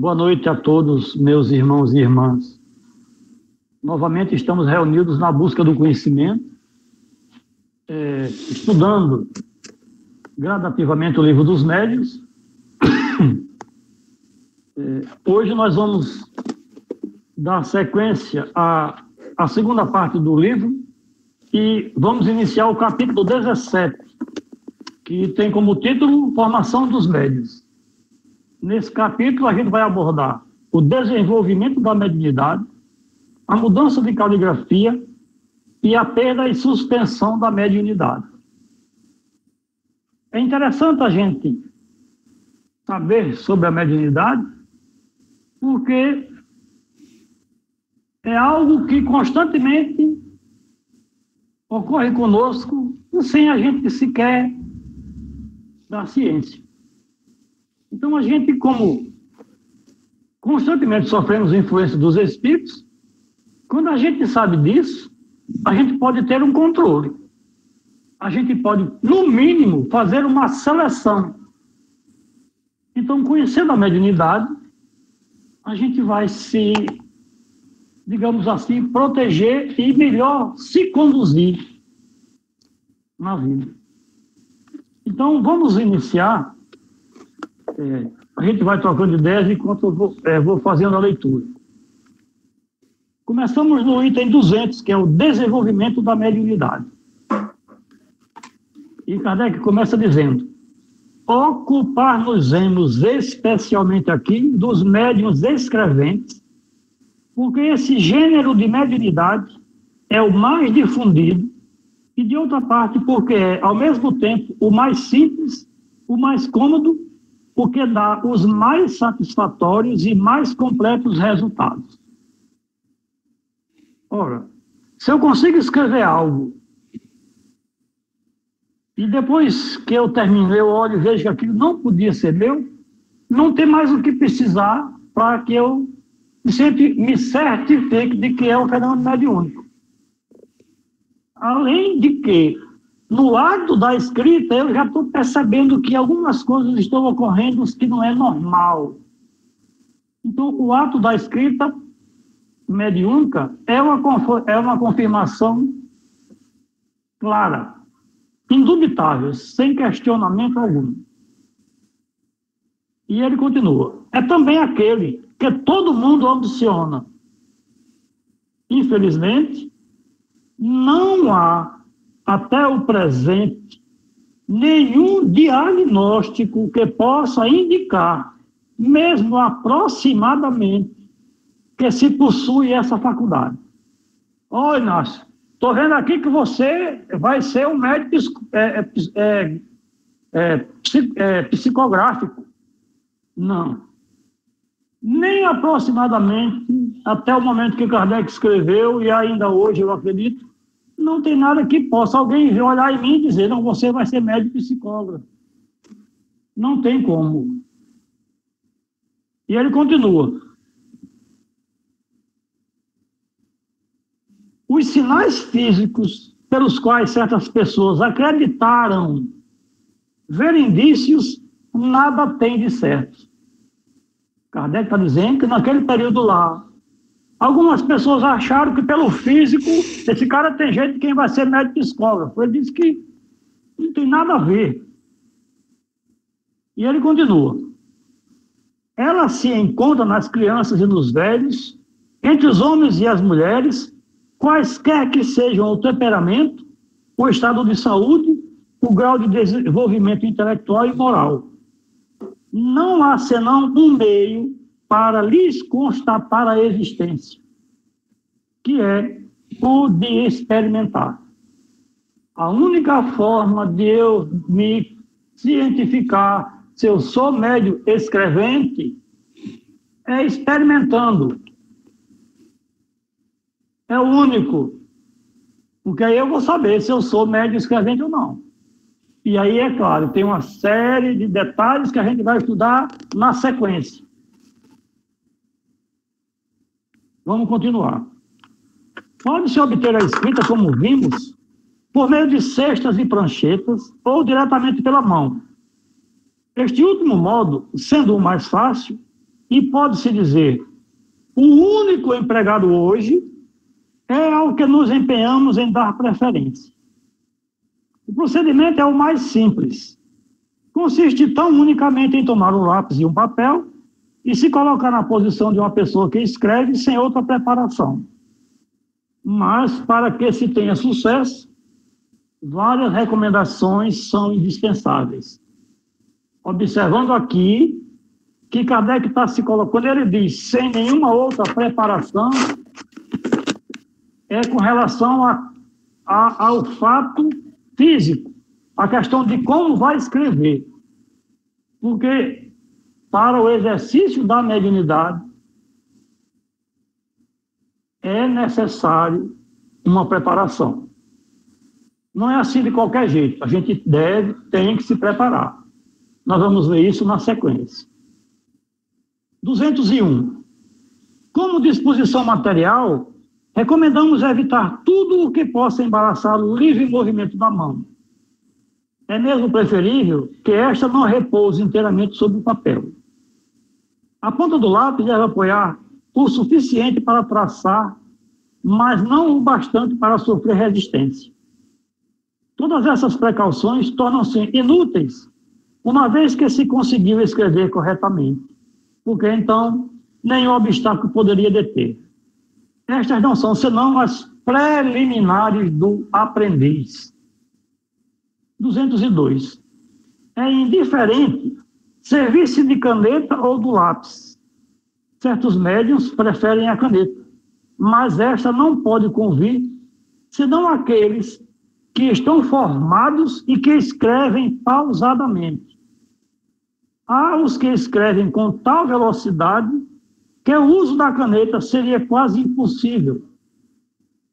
Boa noite a todos, meus irmãos e irmãs. Novamente estamos reunidos na busca do conhecimento, estudando gradativamente o Livro dos Médiuns. Hoje nós vamos dar sequência à segunda parte do livro e vamos iniciar o capítulo 17, que tem como título Formação dos Médiuns. Nesse capítulo a gente vai abordar o desenvolvimento da mediunidade, a mudança de caligrafia e a perda e suspensão da mediunidade. É interessante a gente saber sobre a mediunidade, porque é algo que constantemente ocorre conosco sem a gente sequer da ciência. Então, a gente, como constantemente sofremos influência dos espíritos, quando a gente sabe disso, a gente pode ter um controle. A gente pode, no mínimo, fazer uma seleção. Então, conhecendo a mediunidade, a gente vai se, digamos assim, proteger e melhor se conduzir na vida. Então, vamos iniciar. A gente vai trocando ideias enquanto eu vou fazendo a leitura. Começamos no item 200, que é o desenvolvimento da mediunidade. E Kardec começa dizendo: ocupar-nos-emos especialmente aqui dos médiuns escreventes, porque esse gênero de mediunidade é o mais difundido e, de outra parte, porque é, ao mesmo tempo, o mais simples, o mais cômodo, porque dá os mais satisfatórios e mais completos resultados. Ora, se eu consigo escrever algo e depois que eu termino, eu olho e vejo que aquilo não podia ser meu, não tem mais o que precisar para que eu me certifique de que é um fenômeno mediúnico. Além de que, no ato da escrita, eu já estou percebendo que algumas coisas estão ocorrendo que não é normal. Então, o ato da escrita mediúnica é uma confirmação clara, indubitável, sem questionamento algum. E ele continua: é também aquele que todo mundo ambiciona. Infelizmente, não há, até o presente, nenhum diagnóstico que possa indicar, mesmo aproximadamente, que se possui essa faculdade. Olha, Inácio, estou vendo aqui que você vai ser um médico psicográfico. Não. Nem aproximadamente, até o momento que Kardec escreveu, e ainda hoje eu acredito, não tem nada que possa alguém olhar em mim e dizer: não, você vai ser médico psicógrafo. Não tem como. E ele continua: os sinais físicos pelos quais certas pessoas acreditaram ver indícios, nada tem de certo. Kardec está dizendo que naquele período lá, algumas pessoas acharam que pelo físico, esse cara tem jeito de quem vai ser médico psicógrafo. Ele disse que não tem nada a ver. E ele continua: ela se encontra nas crianças e nos velhos, entre os homens e as mulheres, quaisquer que sejam o temperamento, o estado de saúde, o grau de desenvolvimento intelectual e moral. Não há senão um meio para lhes constatar a existência, que é o de experimentar. A única forma de eu me cientificar se eu sou médium escrevente é experimentando. É o único. Porque aí eu vou saber se eu sou médium escrevente ou não. E aí, é claro, tem uma série de detalhes que a gente vai estudar na sequência. Vamos continuar. Pode-se obter a escrita, como vimos, por meio de cestas e pranchetas ou diretamente pela mão. Este último modo, sendo o mais fácil, e pode-se dizer, o único empregado hoje é ao que nos empenhamos em dar preferência. O procedimento é o mais simples. Consiste tão unicamente em tomar um lápis e um papel e se colocar na posição de uma pessoa que escreve sem outra preparação. Mas, para que se tenha sucesso, várias recomendações são indispensáveis. Observando aqui que Kardec está se colocando, quando ele diz sem nenhuma outra preparação, é com relação ao fato físico, a questão de como vai escrever. Porque para o exercício da mediunidade é necessário uma preparação. Não é assim de qualquer jeito, a gente tem que se preparar. Nós vamos ver isso na sequência. 201. Como disposição material, recomendamos evitar tudo o que possa embaraçar o livre movimento da mão. É mesmo preferível que esta não repouse inteiramente sobre o papel. A ponta do lápis deve apoiar o suficiente para traçar, mas não o bastante para sofrer resistência. Todas essas precauções tornam-se inúteis, uma vez que se conseguiu escrever corretamente, porque então nenhum obstáculo poderia deter. Estas não são senão as preliminares do aprendiz. 202. É indiferente servir-se de caneta ou do lápis. Certos médiuns preferem a caneta, mas esta não pode convir senão aqueles que estão formados e que escrevem pausadamente. Há os que escrevem com tal velocidade que o uso da caneta seria quase impossível,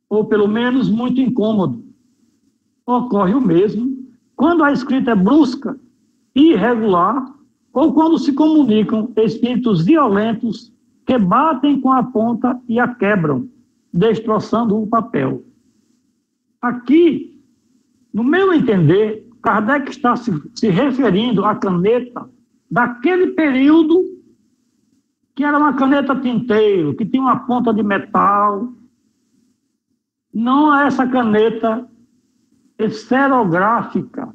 ou pelo menos muito incômodo. Ocorre o mesmo quando a escrita é brusca e irregular, ou quando se comunicam espíritos violentos que batem com a ponta e a quebram, destroçando o papel. Aqui, no meu entender, Kardec está se referindo à caneta daquele período que era uma caneta tinteiro, que tinha uma ponta de metal, não a essa caneta esferográfica,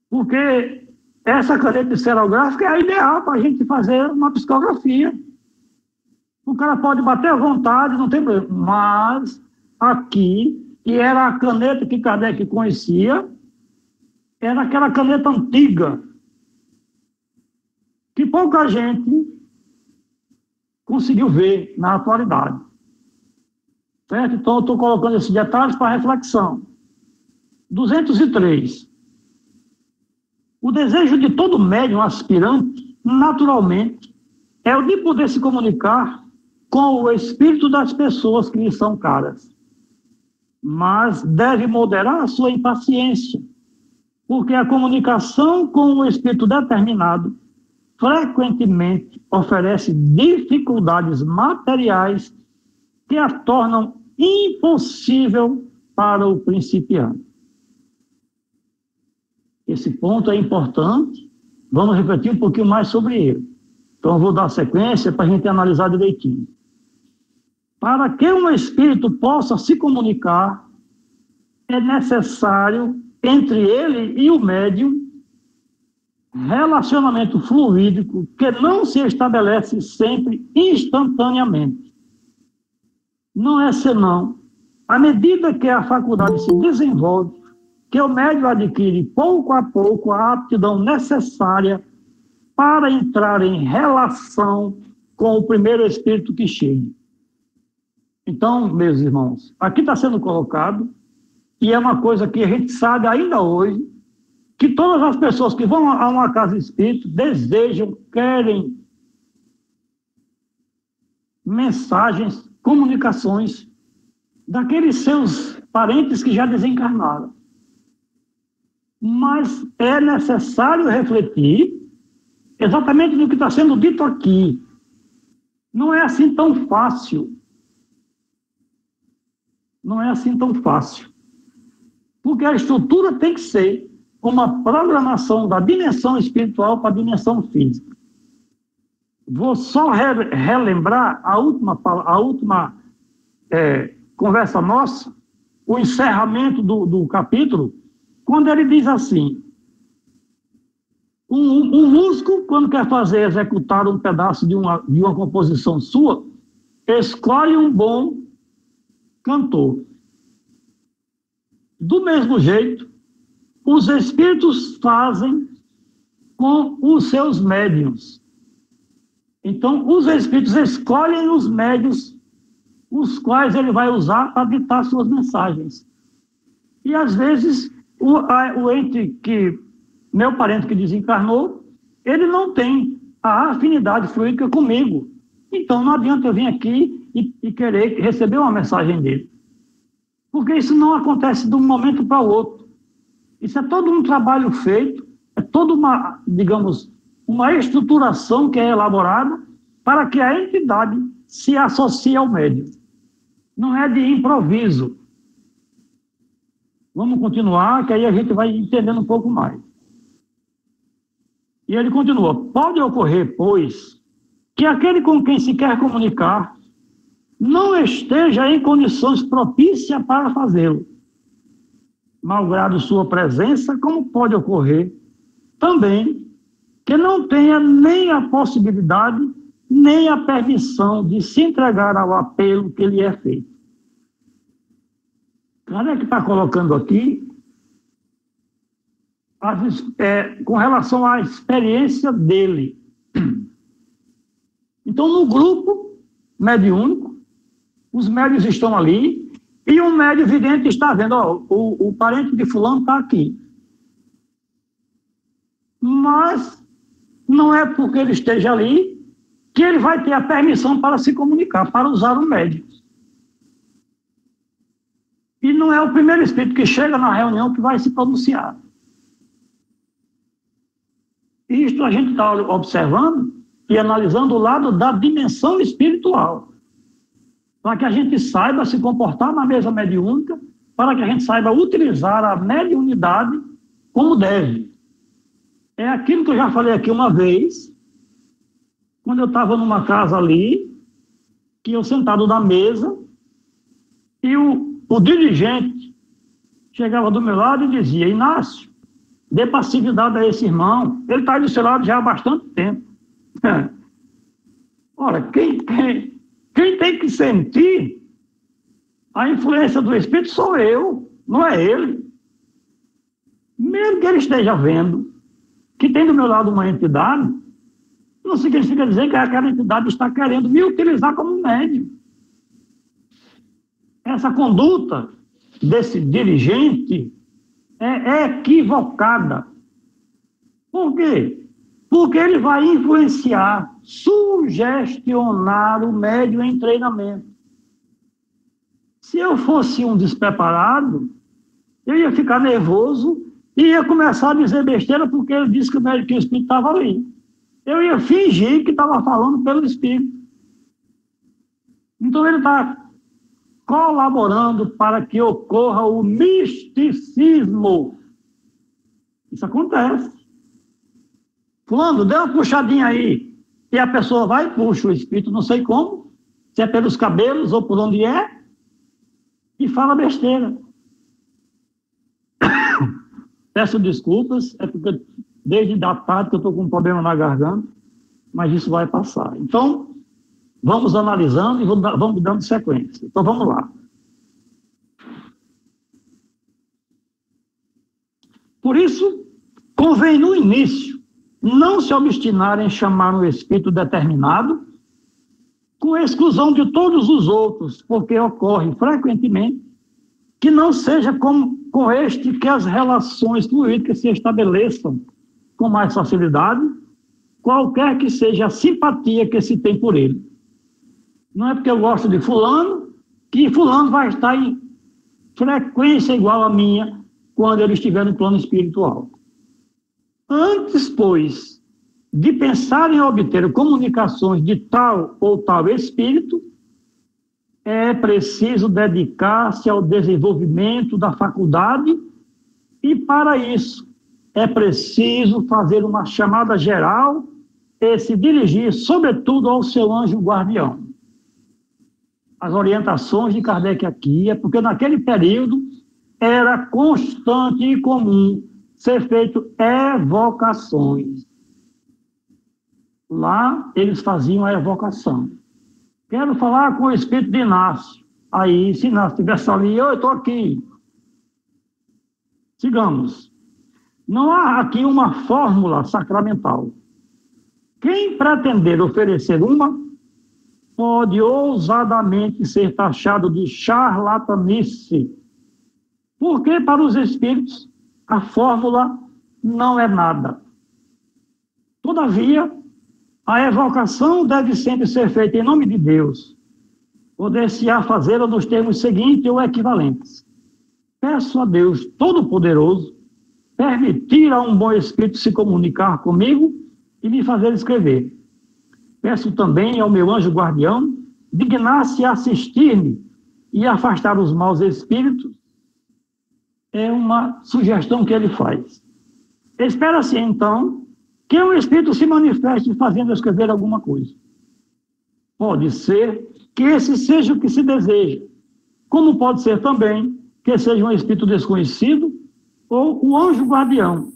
porque essa caneta esferográfica é a ideal para a gente fazer uma psicografia. O cara pode bater à vontade, não tem problema, mas aqui, que era a caneta que Kardec conhecia, era aquela caneta antiga, que pouca gente conseguiu ver na atualidade. Certo? Então, eu estou colocando esses detalhes para reflexão. 203. O desejo de todo médium aspirante, naturalmente, é o de poder se comunicar com o espírito das pessoas que lhe são caras. Mas deve moderar a sua impaciência, porque a comunicação com um espírito determinado frequentemente oferece dificuldades materiais que a tornam impossível para o principiante. Esse ponto é importante, vamos refletir um pouquinho mais sobre ele. Então, eu vou dar sequência para a gente analisar direitinho. Para que um espírito possa se comunicar, é necessário, entre ele e o médium, relacionamento fluídico que não se estabelece sempre instantaneamente. Não é senão, à medida que a faculdade se desenvolve, que o médium adquire pouco a pouco a aptidão necessária para entrar em relação com o primeiro espírito que chega. Então, meus irmãos, aqui está sendo colocado, e é uma coisa que a gente sabe ainda hoje, que todas as pessoas que vão a uma casa espírita desejam, querem mensagens, comunicações daqueles seus parentes que já desencarnaram. Mas é necessário refletir exatamente no que está sendo dito aqui. Não é assim tão fácil. Não é assim tão fácil. Porque a estrutura tem que ser uma programação da dimensão espiritual para a dimensão física. vou só relembrar a última conversa nossa, o encerramento do capítulo, quando ele diz assim: um músico, quando quer executar um pedaço de uma composição sua, escolhe um bom cantor. Do mesmo jeito, os espíritos fazem com os seus médiuns. Então, os espíritos escolhem os médiuns, os quais ele vai usar para ditar suas mensagens. E, às vezes, o ente meu parente que desencarnou, ele não tem a afinidade fluídica comigo. Então, não adianta eu vir aqui e querer receber uma mensagem dele. Porque isso não acontece de um momento para o outro. Isso é todo um trabalho feito, é toda uma, digamos, uma estruturação que é elaborada para que a entidade se associe ao médium. Não é de improviso. Vamos continuar, que aí a gente vai entendendo um pouco mais. E ele continua: pode ocorrer, pois, que aquele com quem se quer comunicar não esteja em condições propícias para fazê-lo, malgrado sua presença, como pode ocorrer também que não tenha nem a possibilidade, nem a permissão de se entregar ao apelo que lhe é feito. Kardec está colocando aqui com relação à experiência dele. Então, no grupo mediúnico, os médios estão ali e um médio vidente está vendo: o parente de fulano está aqui. Mas não é porque ele esteja ali que ele vai ter a permissão para se comunicar, para usar o médium. E não é o primeiro espírito que chega na reunião que vai se pronunciar. Isto a gente está observando e analisando o lado da dimensão espiritual, para que a gente saiba se comportar na mesa mediúnica, para que a gente saiba utilizar a mediunidade como deve. É aquilo que eu já falei aqui uma vez, quando eu estava numa casa ali, que eu sentado na mesa, e o dirigente chegava do meu lado e dizia: Inácio, dê passividade a esse irmão, ele está do seu lado já há bastante tempo. Ora, quem tem que sentir a influência do Espírito sou eu, não é ele. Mesmo que ele esteja vendo que tem do meu lado uma entidade, não significa dizer que aquela entidade está querendo me utilizar como médium. Essa conduta desse dirigente é equivocada. Por quê? Porque ele vai influenciar, sugestionar o médium em treinamento. Se eu fosse um despreparado, eu ia ficar nervoso e ia começar a dizer besteira porque ele disse que o espírito estava ali. Eu ia fingir que estava falando pelo espírito. Então ele está colaborando para que ocorra o misticismo. Isso acontece. Fulano, dê uma puxadinha aí. E a pessoa vai e puxa o espírito, não sei como, se é pelos cabelos ou por onde é, e fala besteira. Peço desculpas, é porque desde da tarde que eu estou com um problema na garganta, mas isso vai passar. Então, vamos analisando e vamos dando sequência. Então, vamos lá. Por isso, convém no início não se obstinar em chamar um espírito determinado com exclusão de todos os outros, porque ocorre frequentemente que não seja com este que as relações fluídicas se estabeleçam com mais facilidade, qualquer que seja a simpatia que se tem por ele. Não é porque eu gosto de fulano, que fulano vai estar em frequência igual a minha quando ele estiver no plano espiritual. Antes, pois, de pensar em obter comunicações de tal ou tal espírito, é preciso dedicar-se ao desenvolvimento da faculdade e, para isso, é preciso fazer uma chamada geral e se dirigir, sobretudo, ao seu anjo guardião. As orientações de Kardec aqui é porque naquele período era constante e comum ser feito evocações. Lá eles faziam a evocação. Quero falar com o espírito de Inácio. Aí, se Inácio estivesse ali, eu estou aqui. Sigamos. Não há aqui uma fórmula sacramental. Quem pretender oferecer uma, pode ousadamente ser taxado de charlatanice, porque para os espíritos a fórmula não é nada. Todavia, a evocação deve sempre ser feita em nome de Deus. Poder-se-á fazê-la nos termos seguintes ou equivalentes. Peço a Deus Todo-Poderoso permitir a um bom espírito se comunicar comigo e me fazer escrever. Peço também ao meu anjo guardião dignar-se assistir-me e afastar os maus espíritos. É uma sugestão que ele faz. Espera-se, então, que um espírito se manifeste fazendo escrever alguma coisa. Pode ser que esse seja o que se deseja, como pode ser também que seja um espírito desconhecido ou o anjo guardião.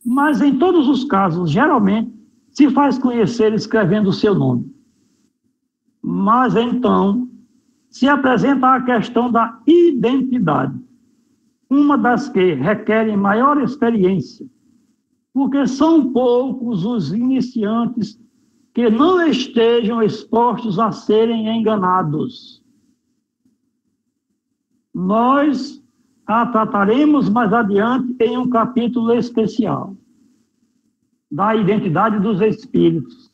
Mas, em todos os casos, geralmente, se faz conhecer escrevendo o seu nome. Mas, então, se apresenta a questão da identidade, uma das que requerem maior experiência, porque são poucos os iniciantes que não estejam expostos a serem enganados. Nós a trataremos mais adiante em um capítulo especial da identidade dos espíritos.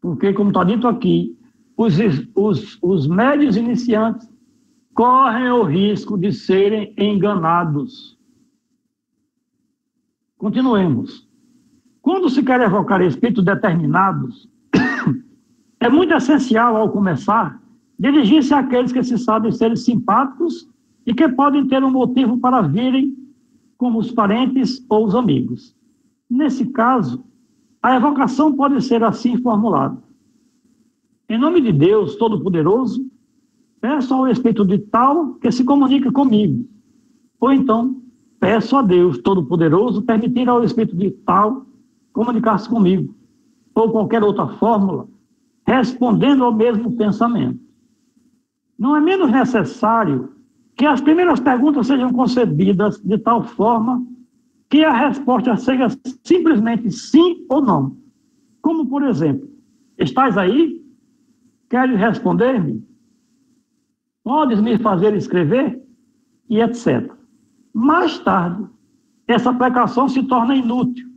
Porque, como está dito aqui, os médios iniciantes correm o risco de serem enganados. Continuemos. Quando se quer evocar espíritos determinados, é muito essencial, ao começar, dirigir-se àqueles que se sabem serem simpáticos e que podem ter um motivo para virem, como os parentes ou os amigos. Nesse caso, a evocação pode ser assim formulada. Em nome de Deus Todo-Poderoso, peço ao espírito de tal que se comunique comigo. Ou então, peço a Deus Todo-Poderoso permitir ao espírito de tal comunicar-se comigo. Ou qualquer outra fórmula, respondendo ao mesmo pensamento. Não é menos necessário que as primeiras perguntas sejam concebidas de tal forma que a resposta seja simplesmente sim ou não. Como, por exemplo, estás aí? Queres responder-me? Podes me fazer escrever? E etc. Mais tarde, essa precaução se torna inútil.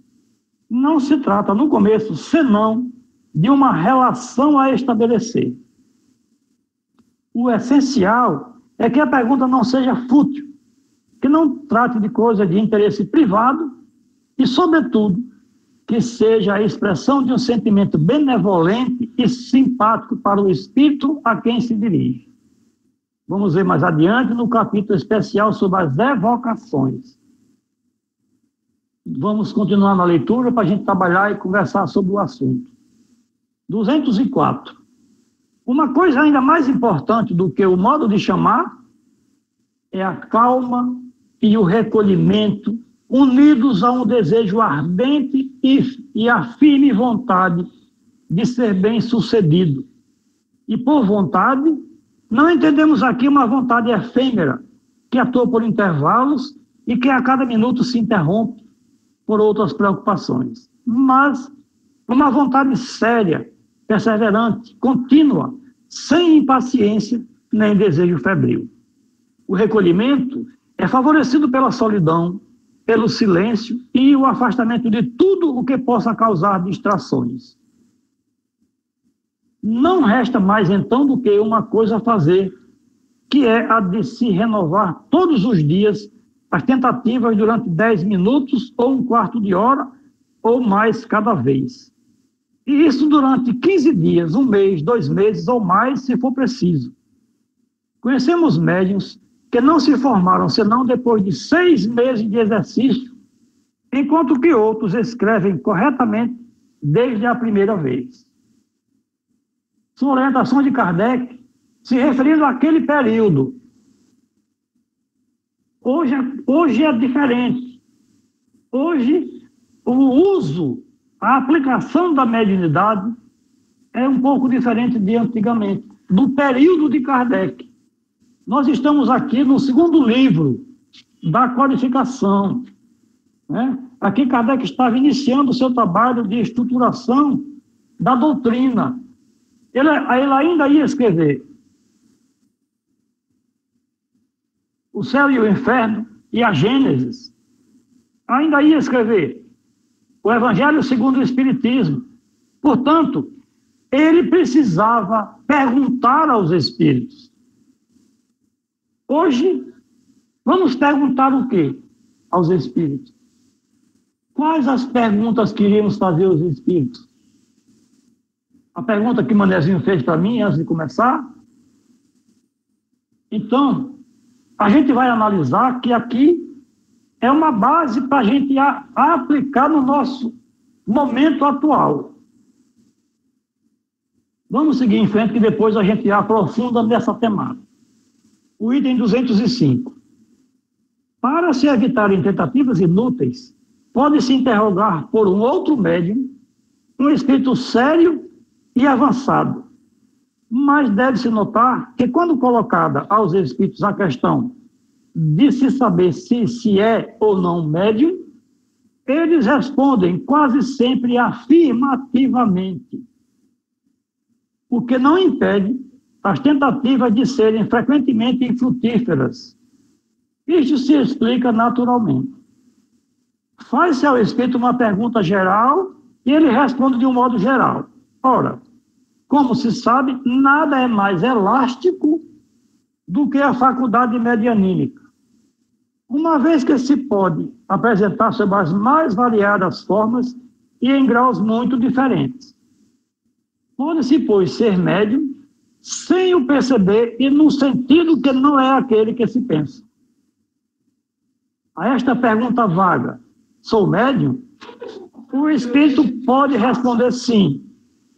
Não se trata, no começo, senão de uma relação a estabelecer. O essencial é que a pergunta não seja fútil, que não trate de coisa de interesse privado e, sobretudo, que seja a expressão de um sentimento benevolente e simpático para o espírito a quem se dirige. Vamos ver mais adiante no capítulo especial sobre as evocações. Vamos continuar na leitura para a gente trabalhar e conversar sobre o assunto. 204. Uma coisa ainda mais importante do que o modo de chamar é a calma e o recolhimento, unidos a um desejo ardente e a firme vontade de ser bem-sucedido. E por vontade, não entendemos aqui uma vontade efêmera, que atua por intervalos e que a cada minuto se interrompe por outras preocupações, mas uma vontade séria, perseverante, contínua, sem impaciência nem desejo febril. O recolhimento é favorecido pela solidão, pelo silêncio e o afastamento de tudo o que possa causar distrações. Não resta mais, então, do que uma coisa a fazer, que é a de se renovar todos os dias as tentativas durante 10 minutos ou um quarto de hora ou mais cada vez. E isso durante 15 dias, um mês, 2 meses ou mais, se for preciso. Conhecemos médiuns que não se formaram senão depois de 6 meses de exercício, enquanto que outros escrevem corretamente desde a primeira vez. São orientações de Kardec se referindo àquele período. Hoje é diferente. Hoje, o uso, a aplicação da mediunidade é um pouco diferente de antigamente, do período de Kardec. Nós estamos aqui no segundo livro da codificação, né? Aqui Kardec estava iniciando o seu trabalho de estruturação da doutrina. Ele ainda ia escrever o céu e o inferno e a Gênesis. Ainda ia escrever o Evangelho segundo o Espiritismo. Portanto, ele precisava perguntar aos espíritos. Hoje, vamos perguntar o quê aos espíritos? Quais as perguntas que iríamos fazer aos espíritos? A pergunta que Manezinho fez para mim antes de começar. Então, a gente vai analisar que aqui é uma base para a gente aplicar no nosso momento atual. Vamos seguir em frente, que depois a gente aprofunda nessa temática. O item 205. Para se evitarem tentativas inúteis, pode-se interrogar por um outro médium, um espírito sério e avançado. Mas deve-se notar que, quando colocada aos espíritos a questão de se saber se é ou não médium, eles respondem quase sempre afirmativamente, o que não impede as tentativas de serem frequentemente infrutíferas. Isto se explica naturalmente. Faz-se ao espírito uma pergunta geral e ele responde de um modo geral. Ora, como se sabe, nada é mais elástico do que a faculdade medianímica. Uma vez que se pode apresentar sob as mais variadas formas e em graus muito diferentes. Pode-se, pois, ser médium sem o perceber e no sentido que não é aquele que se pensa. A esta pergunta vaga, sou médium? O espírito pode responder sim.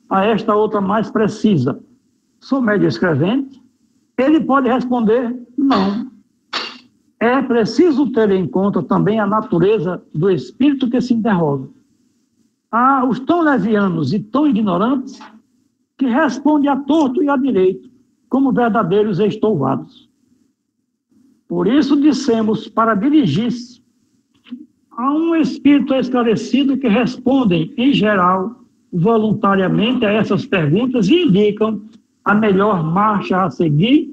A esta outra mais precisa, sou médium escrevente? Ele pode responder não. É preciso ter em conta também a natureza do espírito que se interroga. Há os tão levianos e tão ignorantes que respondem a torto e a direito, como verdadeiros estouvados. Por isso dissemos para dirigir-se a um espírito esclarecido que respondem, em geral, voluntariamente a essas perguntas e indicam a melhor marcha a seguir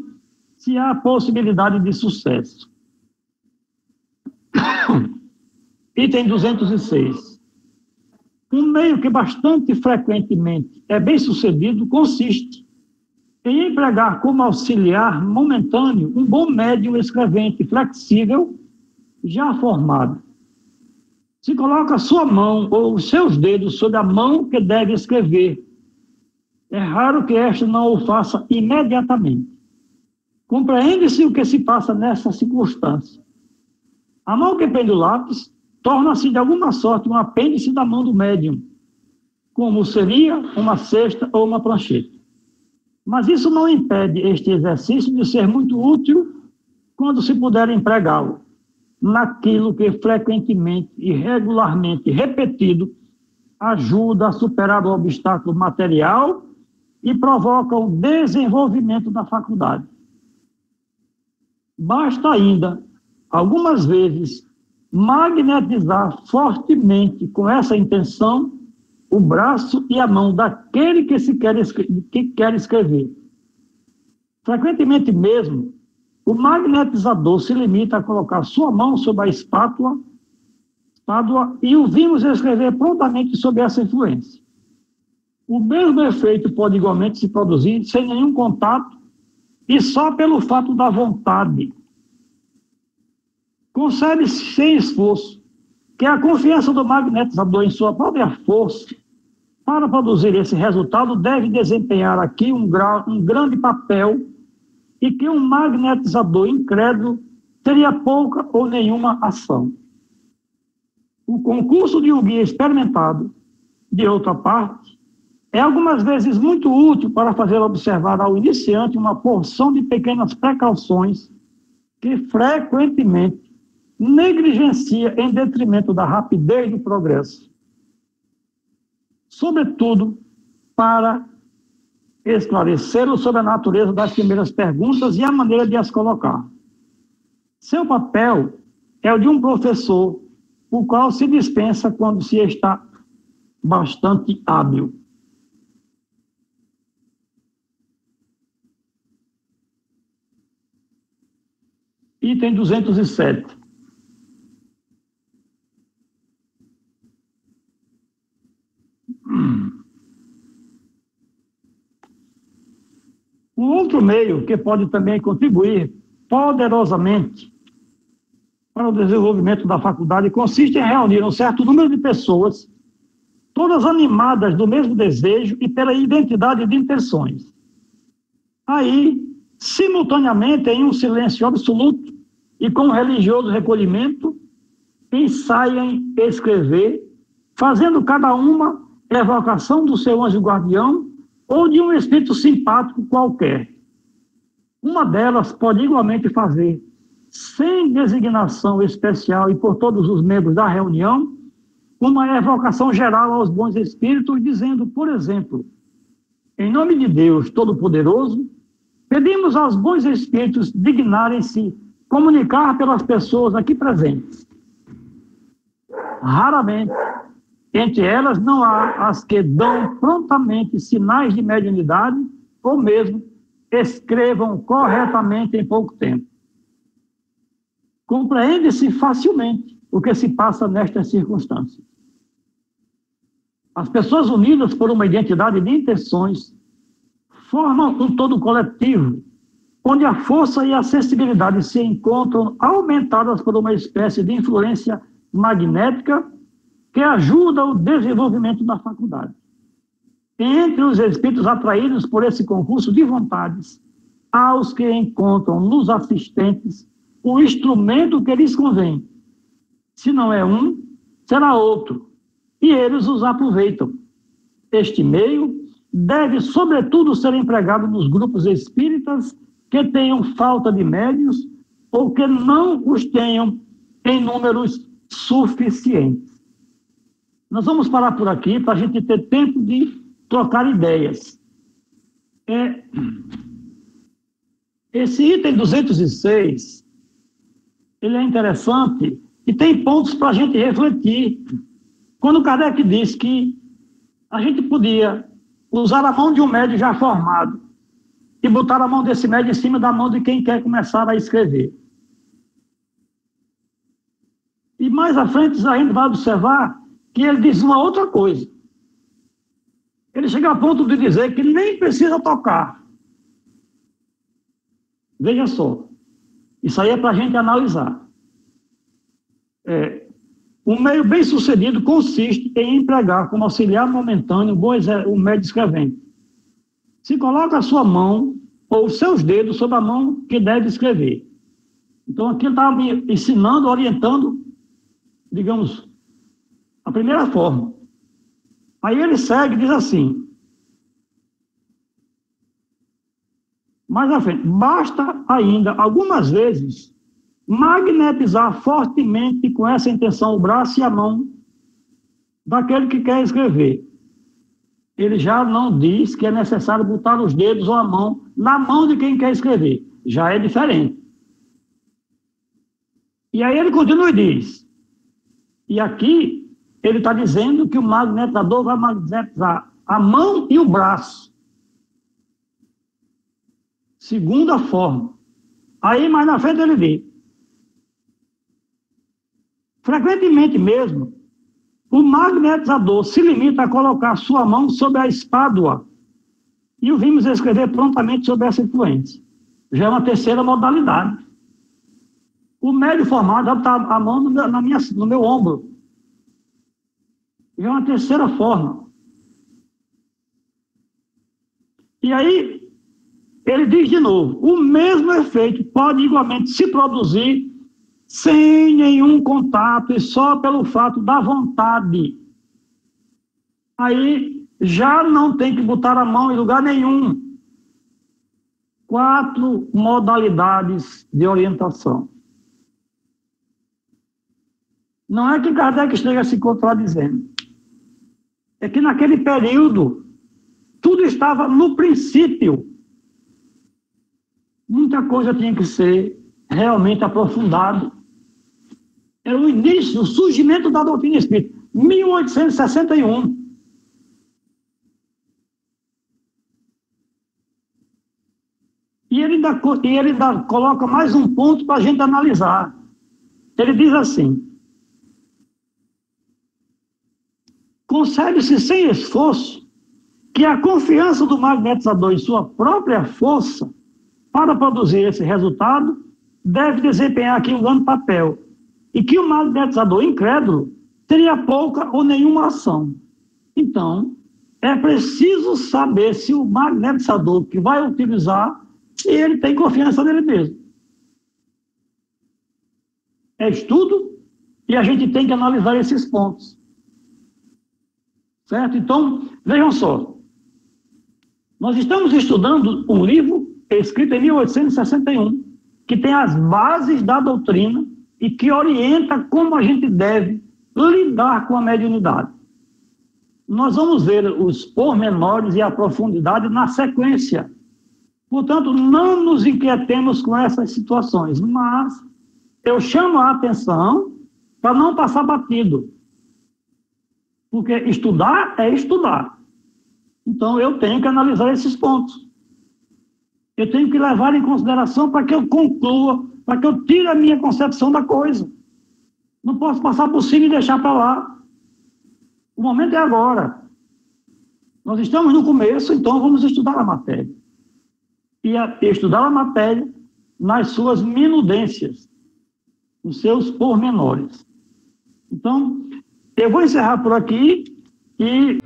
se há possibilidade de sucesso. Item 206. Um meio que bastante frequentemente é bem sucedido consiste em empregar como auxiliar momentâneo um bom médium escrevente flexível já formado. Se coloca sua mão ou os seus dedos sobre a mão que deve escrever. É raro que este não o faça imediatamente. Compreende-se o que se passa nessa circunstância. A mão que prende o lápis torna-se de alguma sorte um apêndice da mão do médium, como seria uma cesta ou uma prancheta. Mas isso não impede este exercício de ser muito útil quando se puder empregá-lo naquilo que frequentemente e regularmente repetido ajuda a superar o obstáculo material e provoca o desenvolvimento da faculdade. Basta ainda, algumas vezes, magnetizar fortemente com essa intenção o braço e a mão daquele que quer escrever. Frequentemente mesmo, o magnetizador se limita a colocar sua mão sobre a espátula e o vimos escrever prontamente sob essa influência. O mesmo efeito pode igualmente se produzir sem nenhum contato e só pelo fato da vontade. Concebe-se sem esforço que a confiança do magnetizador em sua própria força para produzir esse resultado deve desempenhar aqui um grande papel e que um magnetizador incrédulo teria pouca ou nenhuma ação. O concurso de um guia experimentado de outra parte, é algumas vezes muito útil para fazer observar ao iniciante uma porção de pequenas precauções que frequentemente negligencia em detrimento da rapidez do progresso. Sobretudo, para esclarecê-lo sobre a natureza das primeiras perguntas e a maneira de as colocar. Seu papel é o de um professor, o qual se dispensa quando se está bastante hábil. Item 207. Um outro meio que pode também contribuir poderosamente para o desenvolvimento da faculdade consiste em reunir um certo número de pessoas, todas animadas do mesmo desejo e pela identidade de intenções. Aí, simultaneamente, em um silêncio absoluto e com um religioso recolhimento, ensaiem escrever, fazendo cada uma evocação do seu anjo guardião ou de um espírito simpático qualquer. Uma delas pode igualmente fazer, sem designação especial e por todos os membros da reunião, uma evocação geral aos bons espíritos, dizendo, por exemplo, em nome de Deus Todo-Poderoso, pedimos aos bons espíritos dignarem-se comunicar pelas pessoas aqui presentes. Raramente, entre elas, não há as que dão prontamente sinais de mediunidade ou mesmo escrevam corretamente em pouco tempo. Compreende-se facilmente o que se passa nestas circunstâncias. As pessoas unidas por uma identidade de intenções formam um todo coletivo, onde a força e a sensibilidade se encontram aumentadas por uma espécie de influência magnética que ajuda o desenvolvimento da faculdade. Entre os espíritos atraídos por esse concurso de vontades, há os que encontram nos assistentes o instrumento que lhes convém. Se não é um, será outro, e eles os aproveitam. Este meio deve, sobretudo, ser empregado nos grupos espíritas que tenham falta de médios ou que não os tenham em números suficientes. Nós vamos parar por aqui para a gente ter tempo de trocar ideias. Esse item 206, ele é interessante e tem pontos para a gente refletir. Quando Kardec disse que a gente podia usar a mão de um médium já formado e botar a mão desse médium em cima da mão de quem quer começar a escrever. E mais à frente a gente vai observar que ele diz uma outra coisa. Ele chega a ponto de dizer que nem precisa tocar. Veja só. Isso aí é para a gente analisar. Um meio bem sucedido consiste em empregar como auxiliar momentâneo o médium escrevente. Se coloca a sua mão ou os seus dedos sobre a mão que deve escrever. Então aqui ele está me ensinando, orientando, digamos, a primeira forma. Aí ele segue e diz assim, mais à frente, basta ainda, algumas vezes, magnetizar fortemente com essa intenção o braço e a mão daquele que quer escrever. Ele já não diz que é necessário botar os dedos ou a mão na mão de quem quer escrever. Já é diferente. E aí ele continua e diz, e aqui ele está dizendo que o magnetizador vai magnetizar a mão e o braço. Segunda forma. Aí mais na frente ele diz, frequentemente mesmo, o magnetizador se limita a colocar sua mão sobre a espádua e o vimos escrever prontamente sobre essa influência. Já é uma terceira modalidade. O médio formado está a mão no meu ombro. Já é uma terceira forma. E aí, ele diz de novo, o mesmo efeito pode igualmente se produzir sem nenhum contato e só pelo fato da vontade. aí já não tem que botar a mão em lugar nenhum. 4 modalidades de orientação. Não é que Kardec esteja se contradizendo. É que naquele período, tudo estava no princípio. Muita coisa tinha que ser realmente aprofundada. Era o início, o surgimento da doutrina espírita. 1861. E ele ainda coloca mais um ponto para a gente analisar. Ele diz assim: concebe-se sem esforço que a confiança do magnetizador em sua própria força para produzir esse resultado deve desempenhar aqui um grande papel, e que o magnetizador incrédulo teria pouca ou nenhuma ação. Então, é preciso saber se o magnetizador que vai utilizar, se ele tem confiança nele mesmo. É estudo e a gente tem que analisar esses pontos. Certo? Então, vejam só. Nós estamos estudando um livro escrito em 1861, que tem as bases da doutrina e que orienta como a gente deve lidar com a mediunidade. Nós vamos ver os pormenores e a profundidade na sequência. Portanto, não nos inquietemos com essas situações, mas eu chamo a atenção para não passar batido. Porque estudar é estudar. Então, eu tenho que analisar esses pontos. Eu tenho que levar em consideração para que eu conclua, para que eu tire a minha concepção da coisa. Não posso passar por cima e deixar para lá. O momento é agora. Nós estamos no começo, então vamos estudar a matéria. E estudar a matéria nas suas minudências, nos seus pormenores. Então, eu vou encerrar por aqui e...